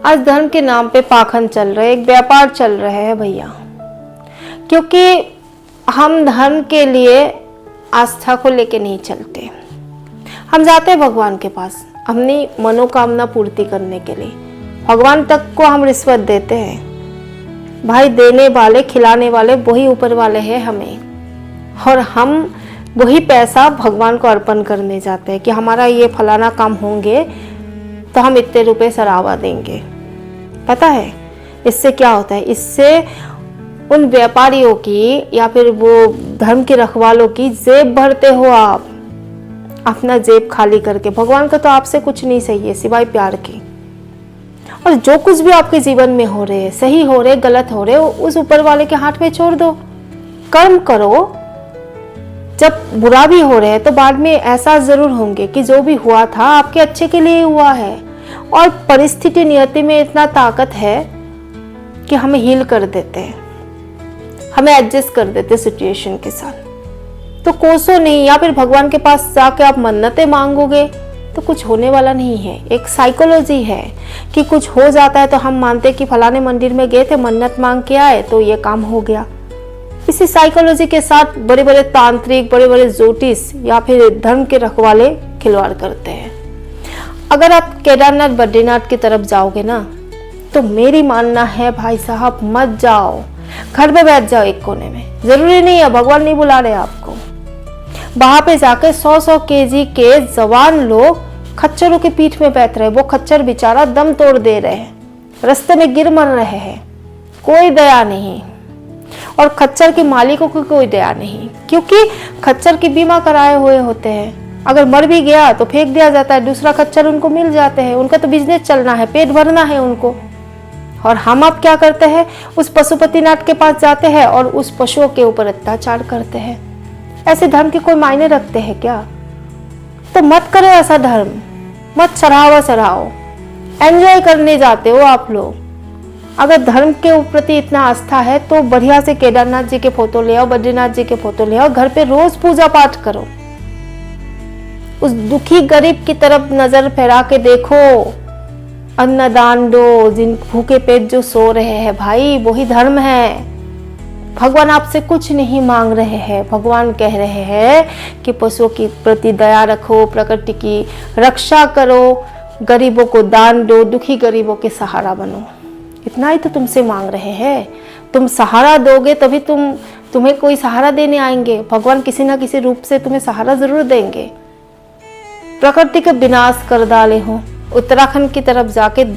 आज धर्म के नाम पे पाखंड चल रहे, एक व्यापार चल रहे हैं भैया। क्योंकि हम धर्म के लिए आस्था को लेके नहीं चलते। हम जाते हैं भगवान के पास अपनी मनोकामना पूर्ति करने के लिए। भगवान तक को हम रिश्वत देते हैं। भाई देने वाले खिलाने वाले वही ऊपर वाले हैं हमें, और हम वही पैसा भगवान को अर्पण करने जाते हैं कि हमारा ये फलाना काम होंगे तो हम इतने रुपए सरावा देंगे। पता है इससे क्या होता है? इससे उन व्यापारियों की या फिर वो धर्म के रखवालों की जेब भरते हो आप, अपना जेब खाली करके। भगवान का तो आपसे कुछ नहीं चाहिए सिवाय प्यार की। और जो कुछ भी आपके जीवन में हो रहे, सही हो रहे गलत हो रहे, उस ऊपर वाले के हाथ में छोड़ दो। कर्म करो। जब बुरा भी हो रहे हैं तो बाद में ऐसा जरूर होंगे कि जो भी हुआ था आपके अच्छे के लिए हुआ है। और परिस्थिति नियति में इतना ताकत है कि हमें हील कर देते हैं, हमें एडजस्ट कर देते सिचुएशन के साथ। तो कोसो नहीं, या फिर भगवान के पास जाके आप मन्नतें मांगोगे तो कुछ होने वाला नहीं है। एक साइकोलॉजी है कि कुछ हो जाता है तो हम मानते कि फलाने मंदिर में गए थे, मन्नत मांग के आए तो ये काम हो गया। इसी साइकोलॉजी के साथ बड़े बड़े तांत्रिक, बड़े बड़े ज्योतिष या फिर धर्म के रखवाले खिलवाड़ करते हैं। अगर आप केदारनाथ बद्रीनाथ की तरफ जाओगे ना, तो मेरी मानना है भाई साहब मत जाओ, घर में बैठ जाओ एक कोने में। जरूरी नहीं है, भगवान नहीं बुला रहे आपको। वहां पे जाकर 100-100 केजी के जवान लोग खच्चरों के पीठ में बैठ रहे। वो खच्चर बेचारा दम तोड़ दे रहे हैं, रास्ते में गिर मर रहे हैं, कोई दया नहीं। और खच्चर के मालिकों को कोई दया नहीं, क्योंकि खच्चर की बीमा कराए हुए होते हैं। अगर मर भी गया तो फेंक दिया जाता है, दूसरा खच्चर उनको मिल जाते हैं। उनका तो बिजनेस चलना है, पेट भरना है उनको। और हम अब क्या करते हैं? उस पशुपतिनाथ के पास जाते हैं और उस पशुओं के ऊपर अत्याचार करते हैं। ऐसे धर्म के कोई मायने रखते हैं क्या? तो मत करो ऐसा धर्म, मत सराहो। एंजॉय करने जाते हो आप लोग। अगर धर्म के प्रति इतना आस्था है तो बढ़िया से केदारनाथ जी के फोटो ले आओ, बद्रीनाथ जी के फोटो ले आओ, घर पे रोज पूजा पाठ करो। उस दुखी गरीब की तरफ नजर फैला के देखो, अन्नदान दो, जिन भूखे पेट जो सो रहे हैं, भाई वही धर्म है। भगवान आपसे कुछ नहीं मांग रहे हैं। भगवान कह रहे हैं कि पशुओं के प्रति दया रखो, प्रकृति की रक्षा करो, गरीबों को दान दो, दुखी गरीबों के सहारा बनो। इतना ही तो तुमसे मांग रहे हैं। तुम सहारा दोगे तभी तुम्हें कोई सहारा देने आएंगे। भगवान किसी ना किसी रूप से तुम्हें सहारा जरूर देंगे। प्रकृति का विनाश कर डाले हो, उत्तराखंड की तरफ जाके दुख